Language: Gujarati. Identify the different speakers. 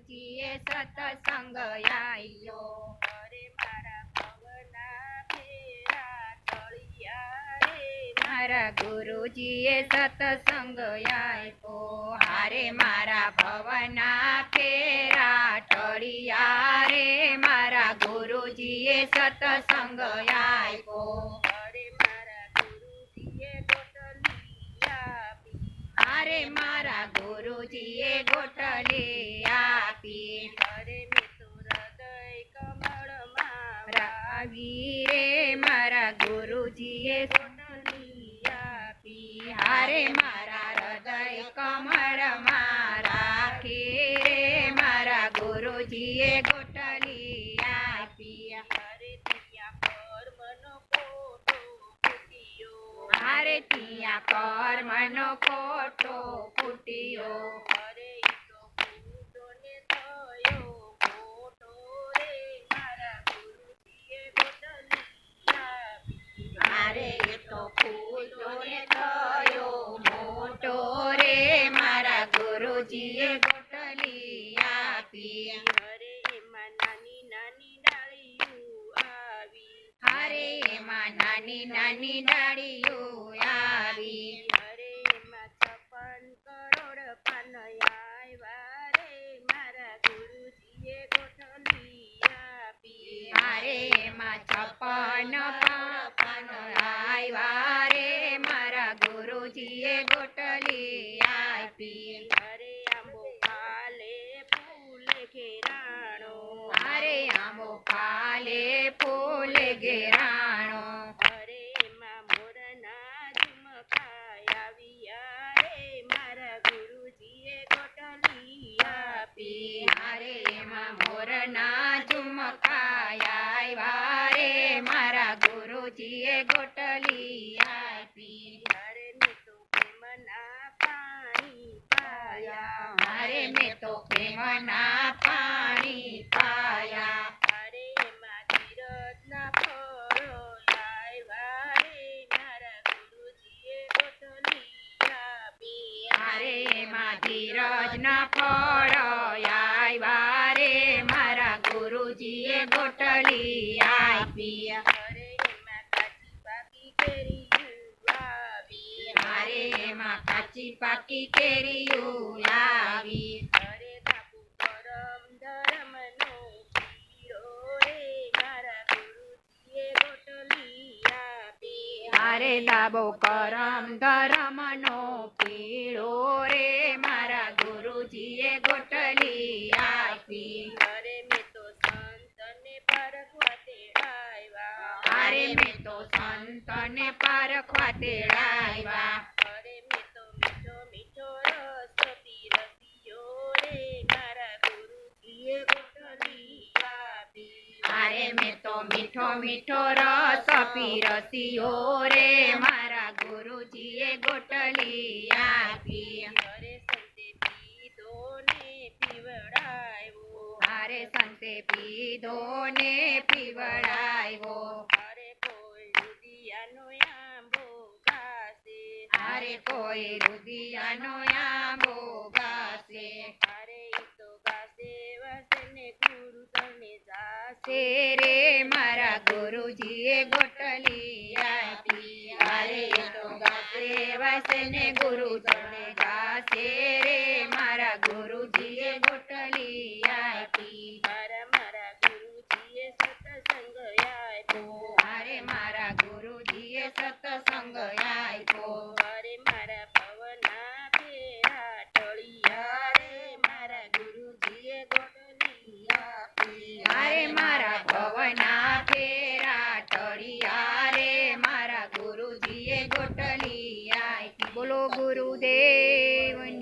Speaker 1: ગુરુજીએ સત્સંગ આયો
Speaker 2: અરે મારા ભવના ફેરા તળિયા રે
Speaker 1: મારા ગુરુજીએ સત્સંગ આપ્યો હારે મારા ભવના ફેરા ટળિયા રે મારા ગુરુજીએ સત્સંગ આપ્યો
Speaker 2: અરે મારા ગુરુજીએ ગોટલી આપી
Speaker 1: હારે મારા ગુરુજીએ ગોટલી આપી
Speaker 2: અરે મેં તો હૃદય કમળમાં
Speaker 1: રાવી રે મારા ગુરુજીએ
Speaker 2: ગોટલી આપી
Speaker 1: હારે મારા હૃદય કમળમાં રાખી રે મારા ગુરુજીએ ગોટલી આપી
Speaker 2: અરે ત્યાં કર્મનો કોટો ફૂટ્યો
Speaker 1: હારે ત્યાં કર્મનો ખોટો ફૂટ્યો
Speaker 2: અરે ઈ તો ફૂટો ને થયો ખોટો રે મારા ગુરુજીએ ગોટલી આપી
Speaker 1: મારે તો ફૂટો ને થયો મોટો રે મારા ગુરુજીએ ગોટલી આપી
Speaker 2: અરે એમાં નાની નાની ડાળીયું આવી
Speaker 1: હારે એમાં નાની નાની ડાળીઓ આવી
Speaker 2: અરે એમાં 56 કરોડ પાન આવ્યા રે મારા ગુરુજીએ ગોઠલી આપી
Speaker 1: હારે એમાં 56 પાન આવ્યા રે મારા ગુરુજીએ ગોટલી આપી
Speaker 2: અરે આંબો કાલે ફૂલે ઘેરાણો
Speaker 1: હારે આંબો કાલે ફૂલ ઘેરાણો
Speaker 2: અરે એમાં મોરના ઝુમખાય આવ્યા રે મારા ગુરુજીએ ગોટલી આપી
Speaker 1: હારે એમાં મોરના ઝુમખાયા આવ્યા રે મારા ગુરુજીએ ગોટલી આપી
Speaker 2: અરે મેં તો પ્રેમના પાણી પાયા
Speaker 1: મારે મેં તો પ્રેમના પાણી પાયા
Speaker 2: અરે એમાં ધીરજના ફળો આવ્યા રે મારા ગુરુજીએ ગોઠલી આપી
Speaker 1: હારે એમાં ધીરજના ફળ આવ્યા રે મારા ગુરુજીએ ગોટલી આપી
Speaker 2: અરે એમાં કાચી પાકી કેરીયું આવી
Speaker 1: હારે એમાં કાચી પાકી કેરીઓ આવી
Speaker 2: અરે ધાબુ કરમ ધર્મનો પીરો રે મારા ગુરુજીએ ગોઠલી આપી
Speaker 1: હારે લાબો કરમ ધરમનો પીળો રે મારા ગુરુજીએ ગોટલી આપી
Speaker 2: અરે મેં તો સંતને પરખવા તેડાવ્યા
Speaker 1: હારે મેં તો સંતને પારખવા તેડાવ્યા
Speaker 2: અરે મેં તો મીઠો મીઠો રસ પીરસ્યો રે મારા ગુરુજીએ ગોઠલી આપી
Speaker 1: હારે મેં તો મીઠો મીઠો રસ પીરસ્યો રે મારા ગુરુજીએ ગોટલી આપી
Speaker 2: અરે સંતે પીધો ને પીવડાવ્યો
Speaker 1: હારે સંતે પીધો ને પીવડાવ્યો
Speaker 2: અરે કોઈ રુદિયાનો આંબો ઘાસે
Speaker 1: હારે કોઈ રુદિયાનો આંબો ગાશે
Speaker 2: અરે ઈ તો ઘાસે વાસને ગુરુ તને જાશે
Speaker 1: રે મારા ગુરુજીએ ગોટલી આપી હારે તો ગાશે વાસને ગુરુ તને ગાશે રે મારા ગુરુજીએ ગોટલી આપી
Speaker 2: મારા ગુરુજીએ સત્સંગ આપ્યો
Speaker 1: હારે મારા ગુરુજીએ સત્સંગ